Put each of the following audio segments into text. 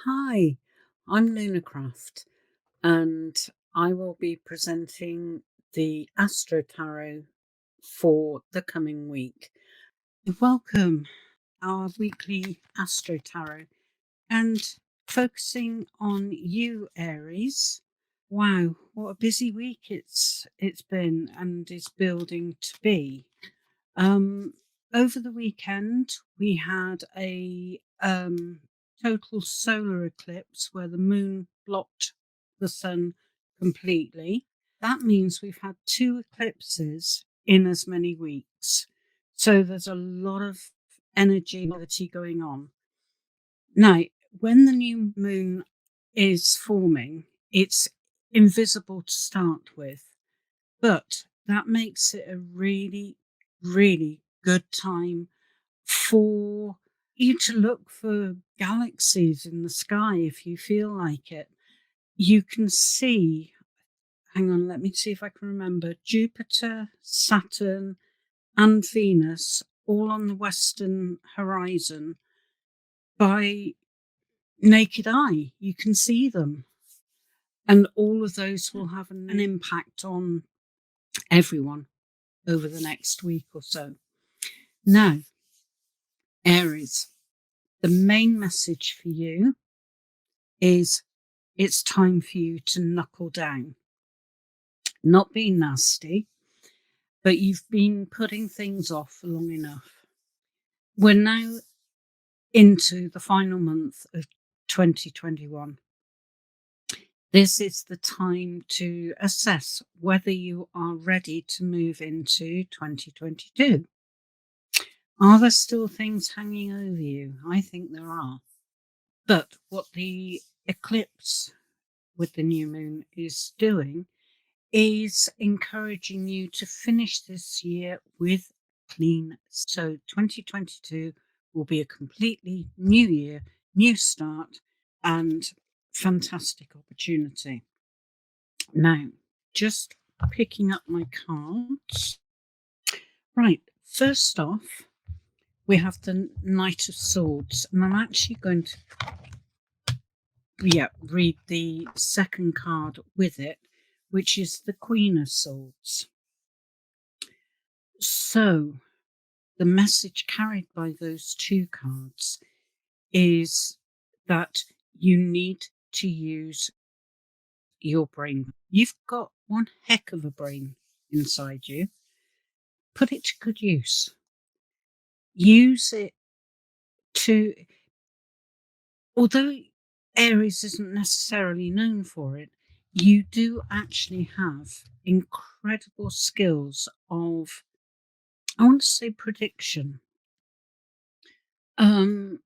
Hi, I'm Lunacraft, and I will be presenting the Astro Tarot for the coming week. Welcome our weekly Astro Tarot and focusing on you, Aries. Wow, what a busy week it's been and is building to be. Um, Over the weekend, we had a total solar eclipse where the moon blocked the sun completely. That means we've had two eclipses in as many weeks. So there's a lot of energy activity going on. Now, when the new moon is forming, it's invisible to start with. But that makes it a really, really good time for you to look for galaxies in the sky if you feel like it. You can see, hang on, let me see if I can remember, Jupiter, Saturn, and Venus all on the western horizon by naked eye. You can see them. And all of those will have an impact on everyone over the next week or so. Now, Aries, the main message for you is it's time for you to knuckle down. Not being nasty, but you've been putting things off long enough. We're now into the final month of 2021. This is the time to assess whether you are ready to move into 2022. Are there still things hanging over you? I think there are. But what the eclipse with the new moon is doing is encouraging you to finish this year with clean. So 2022 will be a completely new year, new start, and fantastic opportunity. Now, just picking up my cards. Right, first off, we have the Knight of Swords, and I'm actually going to read the second card with it, which is the Queen of Swords. So, the message carried by those two cards is that you need to use your brain. You've got one heck of a brain inside you. Put it to good use. Use it to, although Aries isn't necessarily known for it, you do actually have incredible skills of, I want to say, prediction. And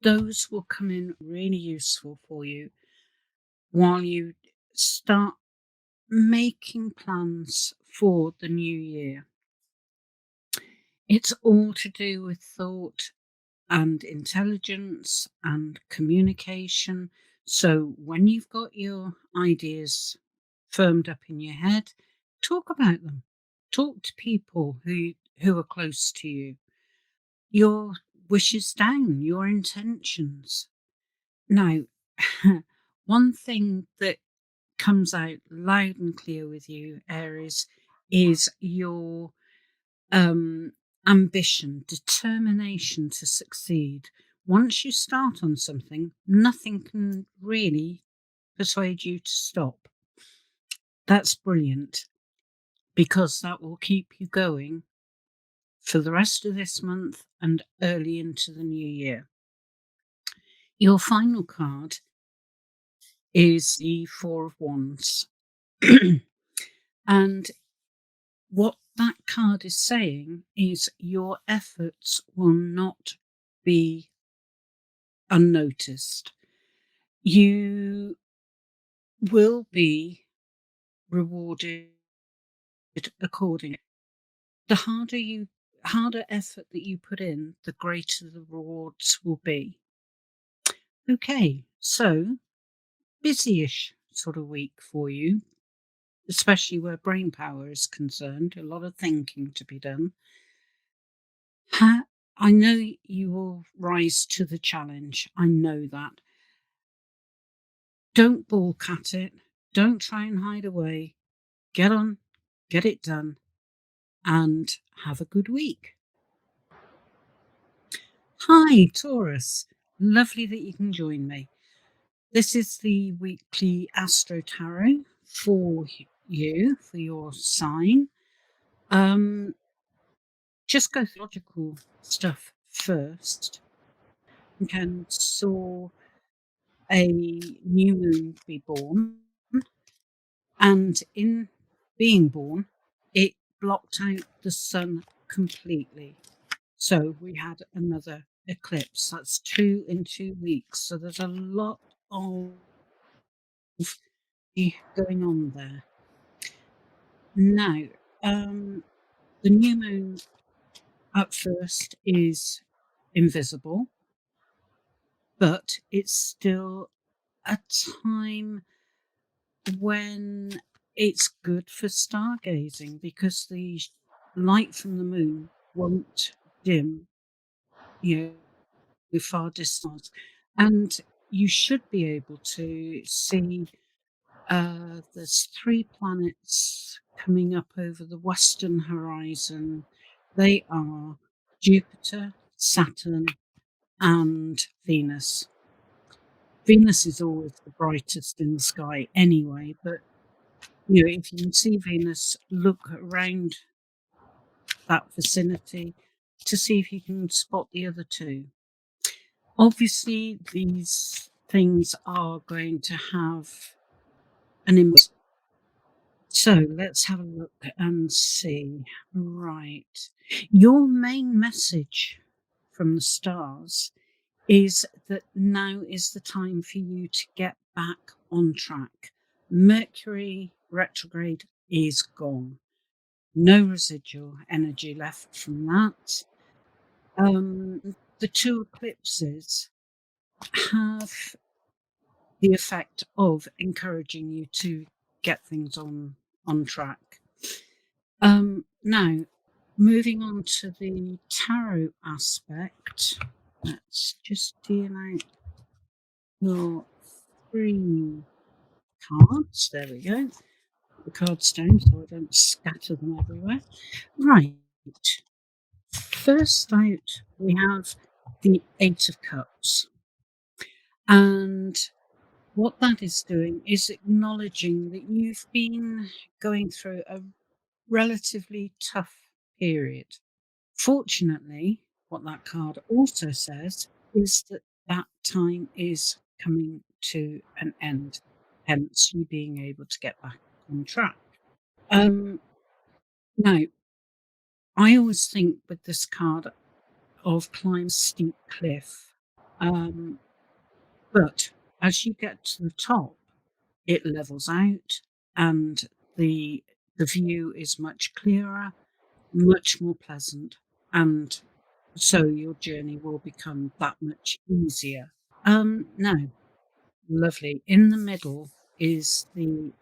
those will come in really useful for you while you start making plans for the new year. It's all to do with thought and intelligence and communication. So when you've got your ideas firmed up in your head, talk about them. Talk to people who are close to you. Your wishes down, your intentions. Now, one thing that comes out loud and clear with you, Aries, is your ambition, determination to succeed. Once you start on something, nothing can really persuade you to stop. That's brilliant because that will keep you going for the rest of this month and early into the new year. Your final card is the Four of Wands. And what that card is saying is your efforts will not be unnoticed. You will be rewarded accordingly. The harder effort that you put in, the greater the rewards will be. Okay, so busy-ish sort of week for you, especially where brain power is concerned, a lot of thinking to be done. I know you will rise to the challenge. I know that. Don't balk at it. Don't try and hide away. Get on, get it done, and have a good week. Hi, Taurus. Lovely that you can join me. This is the weekly Astro Tarot for you, for your sign. Um, just go through logical stuff first. And saw a new moon be born, and in being born, it blocked out the sun completely. So we had another eclipse. That's 2 in 2 weeks. So there's a lot of going on there. Now, um, the new moon at first is invisible, but it's still a time when it's good for stargazing because the light from the moon won't dim, you know, with far distance. And you should be able to see there's 3 planets coming up over the western horizon. They are Jupiter, Saturn, and Venus. Venus is always the brightest in the sky anyway, but if you can see Venus, look around that vicinity to see if you can spot the other 2. Obviously, these things are going to have an impact. So let's have a look and see. Right. Your main message from the stars is that now is the time for you to get back on track. Mercury retrograde is gone. No residual energy left from that. The 2 eclipses have the effect of encouraging you to get things on track. Now, moving on to the tarot aspect, let's just deal out your 3 cards. There we go. The cards down so I don't scatter them everywhere. Right. First out, we have the Eight of Cups. And what that is doing is acknowledging that you've been going through a relatively tough period. Fortunately, what that card also says is that that time is coming to an end, hence you being able to get back on track. Um, Now, I always think with this card of climb steep cliff, um, but as you get to the top, it levels out and the view is much clearer, much more pleasant, and so your journey will become that much easier. Now, lovely. In the middle is the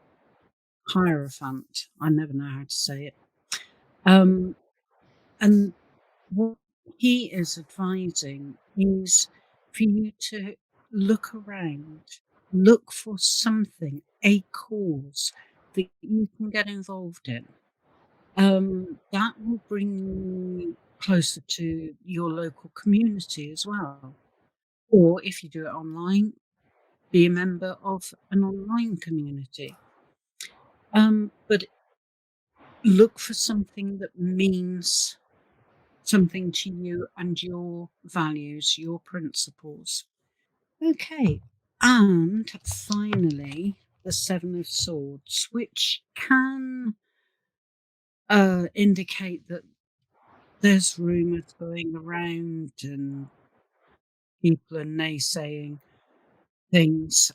Hierophant. I never know how to say it. Um, and what he is advising is for you to look around, look for something, a cause that you can get involved in. That will bring you closer to your local community as well. Or if you do it online, be a member of an online community. But look for something that means something to you and your values, your principles. Okay. And finally, the Seven of Swords, which can indicate that there's rumors going around and people are naysaying things.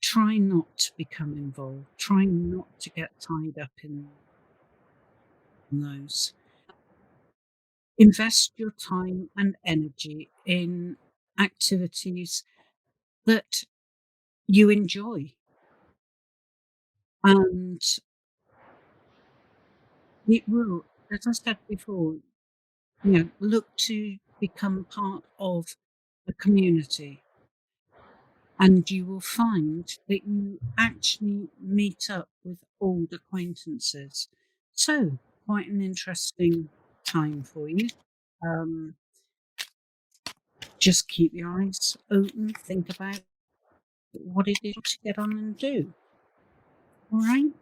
Try not to become involved. Try not to get tied up in those. Invest your time and energy in activities that you enjoy. And it will, as I said before, look to become part of a community, and you will find that you actually meet up with old acquaintances. So, quite an interesting time for you. Um, just keep your eyes open, think about what it is to get on and do. All right?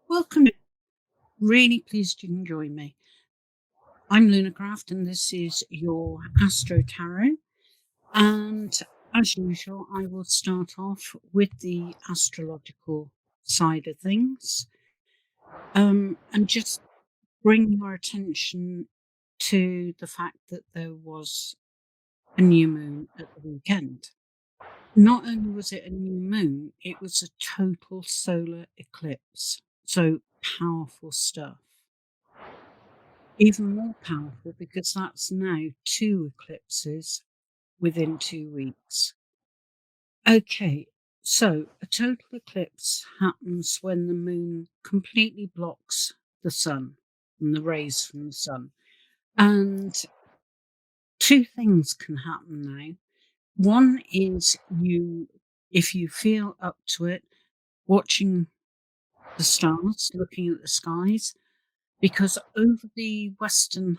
Welcome. Really pleased you can join me. I'm Luna Craft, and this is your Astro Tarot. And as usual, I will start off with the astrological side of things, and just bring your attention to the fact that there was a new moon at the weekend. Not only was it a new moon, it was a total solar eclipse. So powerful stuff. Even more powerful because that's now two eclipses within 2 weeks. Okay, so a total eclipse happens when the moon completely blocks the sun and the rays from the sun. And two things can happen now. One is if you feel up to it, watching the stars, looking at the skies, because over the western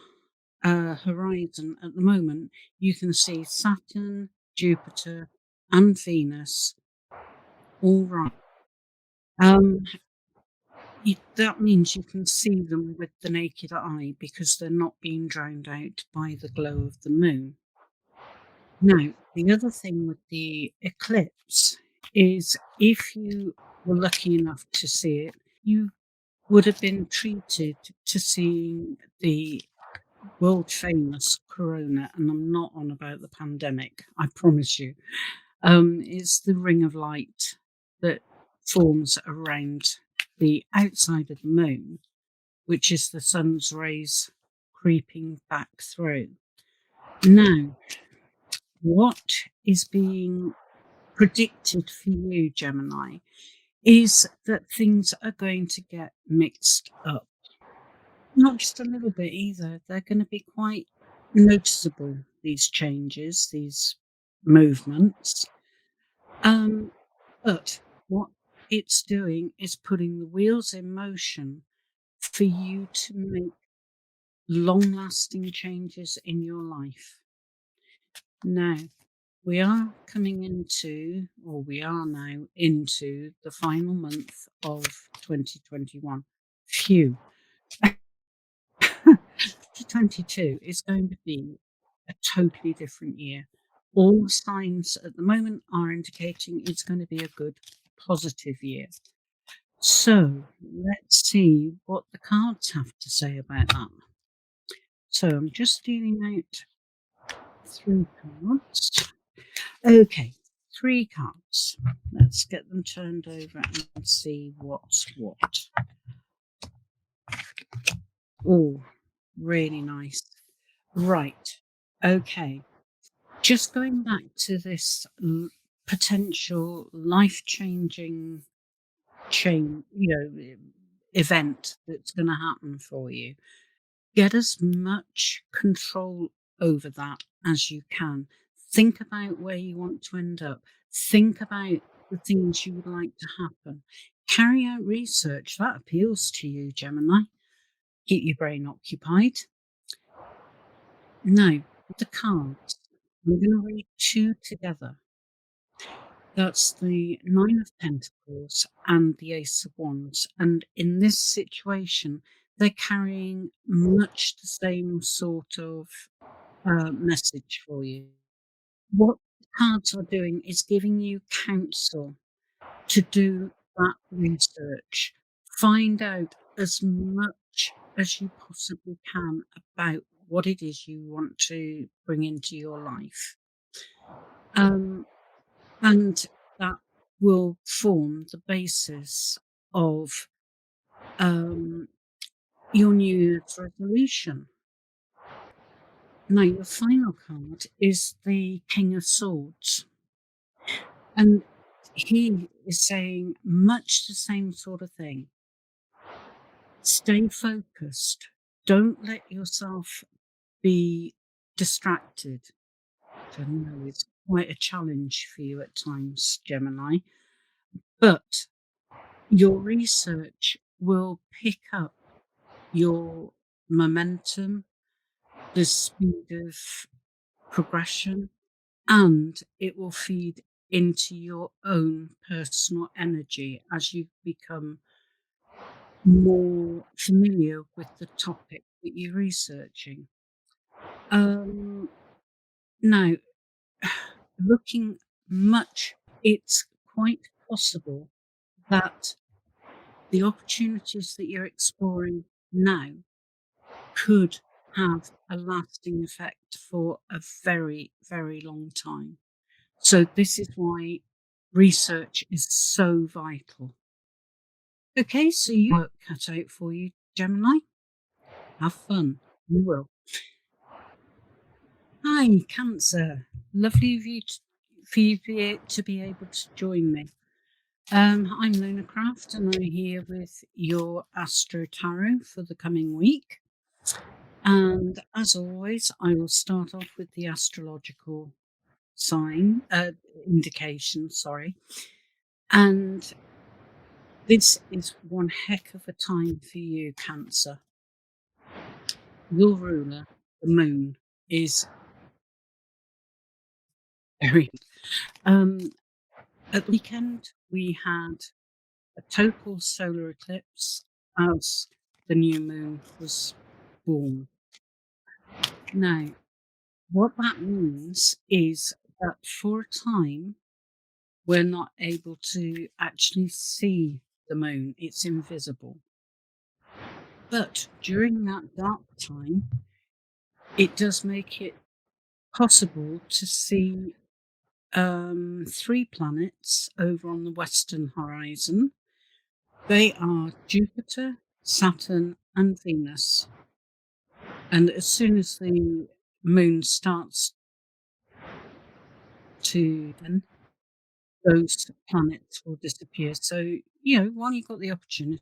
horizon at the moment, you can see Saturn, Jupiter, and Venus all right. Um, that means you can see them with the naked eye because they're not being drowned out by the glow of the moon. Now, the other thing with the eclipse is if you were lucky enough to see it, you would have been treated to seeing the world famous corona. And I'm not on about the pandemic, I promise you. It's the ring of light that forms around the outside of the moon, which is the sun's rays creeping back through. Now, what is being predicted for you, Gemini, is that things are going to get mixed up. Not just a little bit either. They're going to be quite noticeable, these changes, these movements. But what it's doing is putting the wheels in motion for you to make long lasting changes in your life. Now, we are coming into, or we are now into the final month of 2021. Phew. 2022 is going to be a totally different year. All signs at the moment are indicating it's going to be a good, positive year. So let's see what the cards have to say about that. So I'm just dealing out 3 cards. Okay, 3 cards. Let's get them turned over and see what's what. Oh, really nice. Right. Okay. Just going back to this potential life-changing event that's going to happen for you. Get as much control over that as you can. Think about where you want to end up. Think about the things you would like to happen. Carry out research that appeals to you, Gemini. Keep your brain occupied. Now, with the cards, I'm going to read 2 together. That's the Nine of Pentacles and the Ace of Wands. And in this situation, they're carrying much the same sort of message for you. What the cards are doing is giving you counsel to do that research. Find out as much as you possibly can about what it is you want to bring into your life. And that will form the basis of your New Year's resolution. Now, your final card is the King of Swords. And he is saying much the same sort of thing. Stay focused. Don't let yourself be distracted. I know it's quite a challenge for you at times, Gemini, but your research will pick up your momentum, the speed of progression, and it will feed into your own personal energy as you become more familiar with the topic that you're researching. Um, Now, looking much, it's quite possible that the opportunities that you're exploring now could have a lasting effect for a very, very long time. So, this is why research is so vital. Okay, so you work cut out for you, Gemini. Have fun. You will. Hi, Cancer. Lovely of you for you to be able to join me. I'm Luna Craft, and I'm here with your Astro Tarot for the coming week. And as always, I will start off with the astrological sign indication. Sorry, and this is one heck of a time for you, Cancer. Your ruler, the moon, is very. Um, at the weekend, we had a total solar eclipse as the new moon was born. Now, what that means is that for a time, we're not able to actually see the moon, it's invisible. But during that dark time, it does make it possible to see three planets over on the western horizon. They are Jupiter, Saturn, and Venus. And as soon as the moon starts to then those planets will disappear. So, while you've got the opportunity,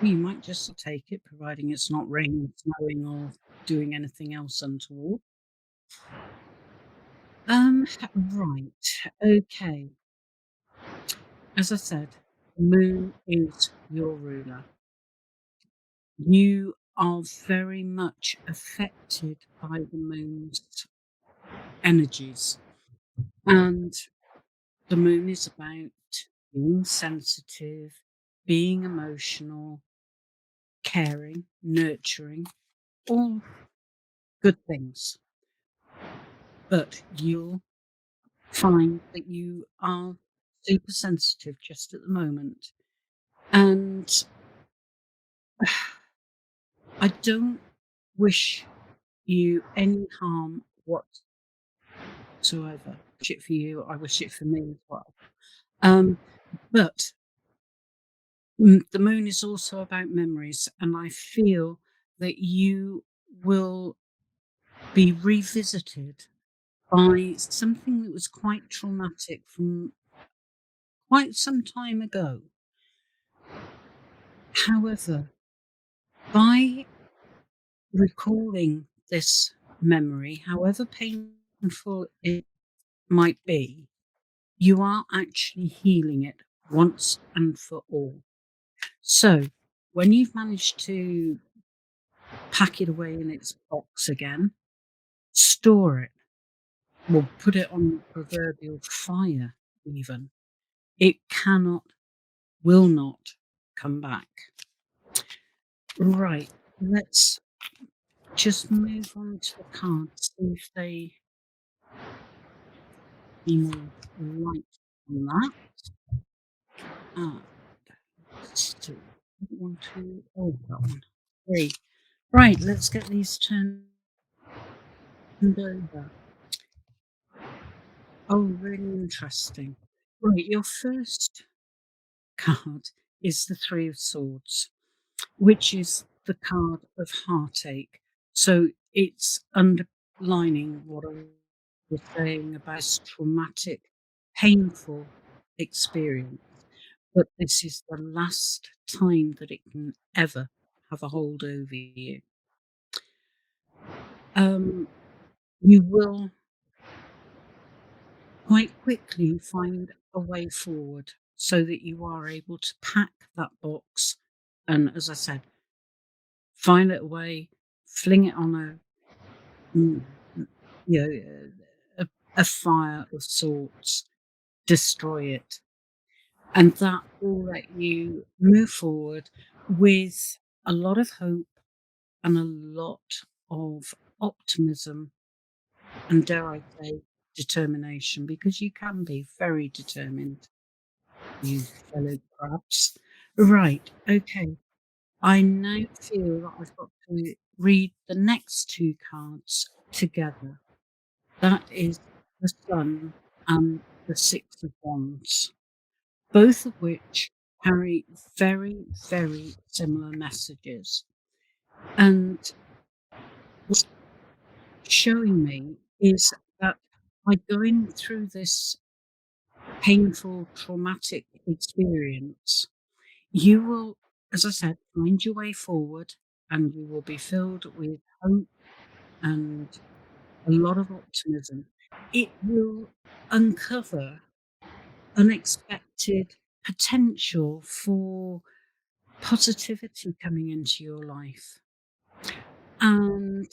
you might just take it, providing it's not raining, snowing, or doing anything else untoward. Right. Okay. As I said, the moon is your ruler. You are very much affected by the moon's energies. And the moon is about being sensitive, being emotional, caring, nurturing, all good things. But you'll find that you are super sensitive just at the moment. And I don't wish you any harm whatsoever. Wish it for you, I wish it for me as well. Um, but the moon is also about memories, and I feel that you will be revisited by something that was quite traumatic from quite some time ago. However, by recalling this memory, however painful it might be, you are actually healing it once and for all. So, when you've managed to pack it away in its box again, store it, or put it on the proverbial fire, even. It cannot, will not come back. Right. Let's just move on to the cards, see if they be more light on that. Ah, let's do one, two, oh, that one. Three. Right, let's get these turned over. Oh, really interesting. Right, your first card is the Three of Swords, which is the card of heartache. So it's underlining what I was saying about this traumatic, painful experience. but this is the last time that it can ever have a hold over you. Um, you will quite quickly find a way forward so that you are able to pack that box and, as I said, file it away, fling it on mm, mm, you know, a fire of sorts, destroy it. And that will let you move forward with a lot of hope and a lot of optimism and, dare I say, determination, because you can be very determined, you fellow crabs. Right, okay. I now feel that I've got to read the next two cards together. That is the Sun and the Six of Wands, both of which carry very, very similar messages. And what's showing me is that by going through this painful, traumatic experience, you will, as I said, find your way forward and you will be filled with hope and a lot of optimism. It will uncover unexpected potential for positivity coming into your life. And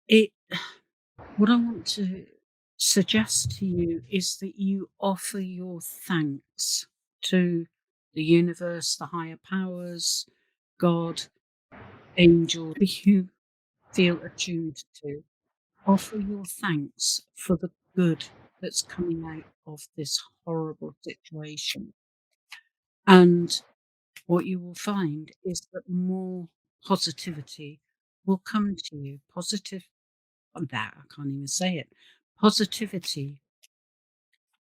it what I want to suggest to you is that you offer your thanks to the universe, the higher powers, God, angels, you feel attuned to. Offer your thanks for the good that's coming out of this horrible situation. And what you will find is that more positivity will come to you. Positive, that I can't even say it. Positivity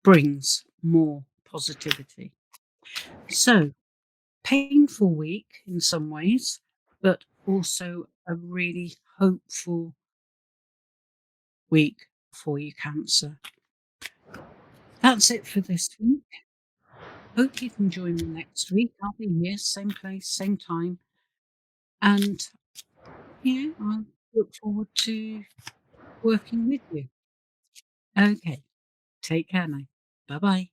brings more positivity. So, painful week in some ways, but also a really hopeful week for you, Cancer. That's it for this week. Hope you can join me next week. I'll be here, same place, same time. And yeah, I look forward to working with you. Okay, take care now. Bye bye.